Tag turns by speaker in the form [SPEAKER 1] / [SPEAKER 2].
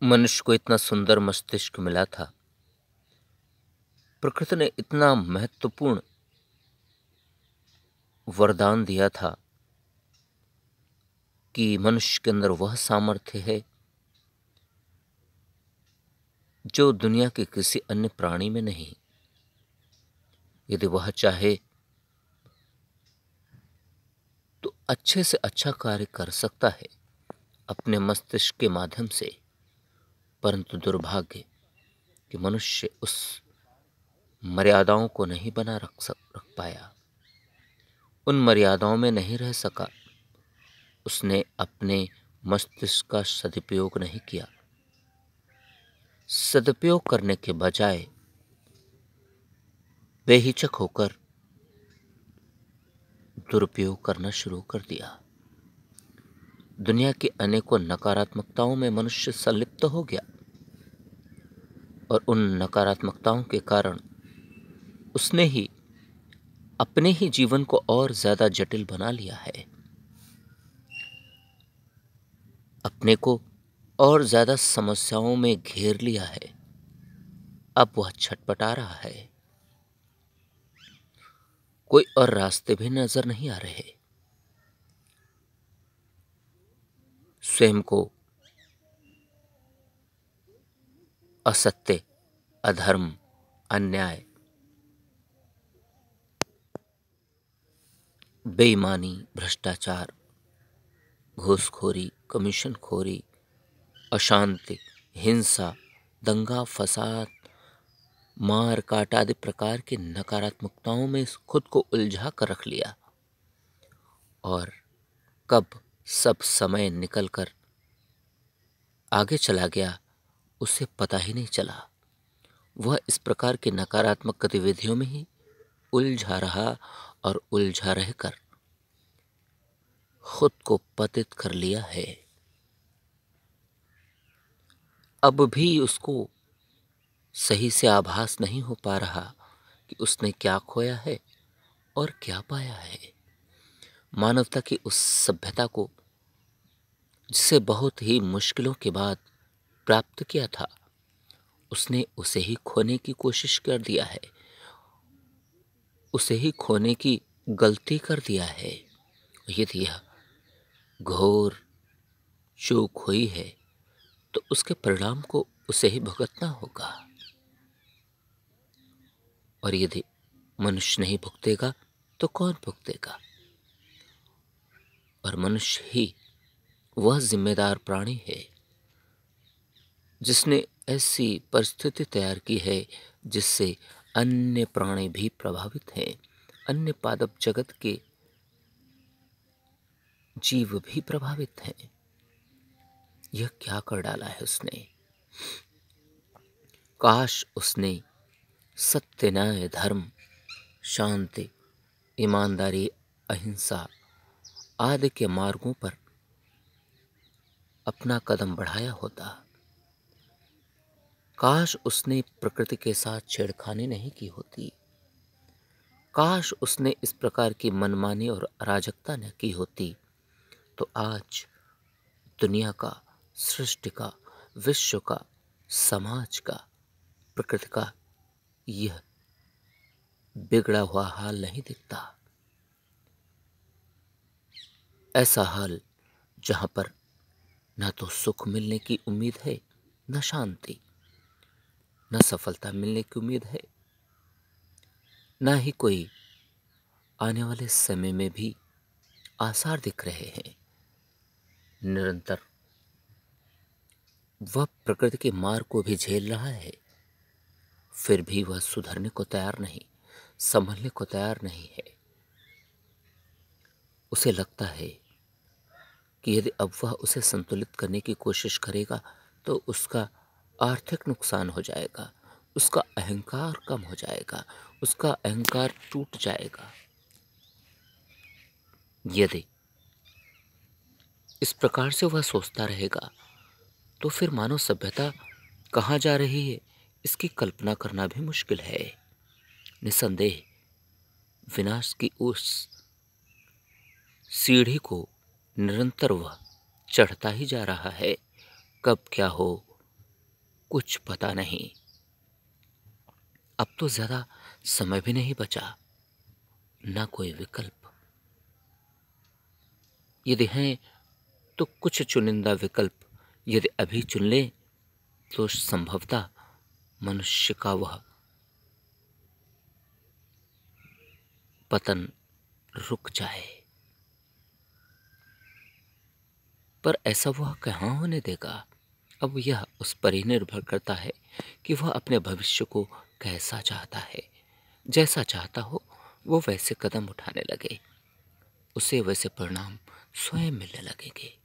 [SPEAKER 1] मनुष्य को इतना सुंदर मस्तिष्क मिला था। प्रकृति ने इतना महत्वपूर्ण वरदान दिया था कि मनुष्य के अंदर वह सामर्थ्य है जो दुनिया के किसी अन्य प्राणी में नहीं। यदि वह चाहे तो अच्छे से अच्छा कार्य कर सकता है अपने मस्तिष्क के माध्यम से, परंतु दुर्भाग्य कि मनुष्य उस मर्यादाओं को नहीं बना रख पाया, उन मर्यादाओं में नहीं रह सका। उसने अपने मस्तिष्क का सदुपयोग नहीं किया। सदुपयोग करने के बजाय बेहिचक होकर दुरुपयोग करना शुरू कर दिया। दुनिया की अनेकों नकारात्मकताओं में मनुष्य संलिप्त हो गया और उन नकारात्मकताओं के कारण उसने ही अपने ही जीवन को और ज्यादा जटिल बना लिया है, अपने को और ज्यादा समस्याओं में घेर लिया है। अब वह छटपटा रहा है, कोई और रास्ते भी नजर नहीं आ रहे। स्वयं को असत्य, अधर्म, अन्याय, बेईमानी, भ्रष्टाचार, घूसखोरी, कमीशनखोरी, अशांति, हिंसा, दंगा फसाद, मार काट आदि प्रकार की नकारात्मकताओं में खुद को उलझा कर रख लिया और कब सब समय निकलकर आगे चला गया उसे पता ही नहीं चला। वह इस प्रकार की नकारात्मक गतिविधियों में ही उलझा रहा और उलझा रहकर खुद को पतित कर लिया है। अब भी उसको सही से आभास नहीं हो पा रहा कि उसने क्या खोया है और क्या पाया है। मानवता की उस सभ्यता को जिसे बहुत ही मुश्किलों के बाद प्राप्त किया था, उसने उसे ही खोने की कोशिश कर दिया है, उसे ही खोने की गलती कर दिया है। यदि यह घोर चूक हुई है तो उसके परिणाम को उसे ही भुगतना होगा, और यदि मनुष्य नहीं भुगतेगा तो कौन भुगतेगा? और मनुष्य ही वह जिम्मेदार प्राणी है जिसने ऐसी परिस्थिति तैयार की है जिससे अन्य प्राणी भी प्रभावित हैं, अन्य पादप जगत के जीव भी प्रभावित हैं। यह क्या कर डाला है उसने? काश उसने सत्य, न्याय, धर्म, शांति, ईमानदारी, अहिंसा आदि के मार्गों पर अपना कदम बढ़ाया होता। काश उसने प्रकृति के साथ छेड़खानी नहीं की होती। काश उसने इस प्रकार की मनमानी और अराजकता न की होती, तो आज दुनिया का, सृष्टि का, विश्व का, समाज का, प्रकृति का यह बिगड़ा हुआ हाल नहीं दिखता। ऐसा हाल जहां पर न तो सुख मिलने की उम्मीद है, न शांति, न सफलता मिलने की उम्मीद है, न ही कोई आने वाले समय में भी आसार दिख रहे हैं। निरंतर वह प्रकृति के मार को भी झेल रहा है, फिर भी वह सुधरने को तैयार नहीं, संभलने को तैयार नहीं है। उसे लगता है कि यदि अब वह उसे संतुलित करने की कोशिश करेगा तो उसका आर्थिक नुकसान हो जाएगा, उसका अहंकार कम हो जाएगा, उसका अहंकार टूट जाएगा। यदि इस प्रकार से वह सोचता रहेगा तो फिर मानव सभ्यता कहाँ जा रही है, इसकी कल्पना करना भी मुश्किल है। निसंदेह विनाश की उस सीढ़ी को निरंतर वह चढ़ता ही जा रहा है। कब क्या हो कुछ पता नहीं। अब तो ज्यादा समय भी नहीं बचा, ना कोई विकल्प। यदि हैं तो कुछ चुनिंदा विकल्प, यदि अभी चुन ले तो संभवतः मनुष्य का वह पतन रुक जाए। पर ऐसा वह कहाँ होने देगा। अब यह उस पर ही निर्भर करता है कि वह अपने भविष्य को कैसा चाहता है। जैसा चाहता हो वो वैसे कदम उठाने लगे, उसे वैसे परिणाम स्वयं मिलने लगेंगे।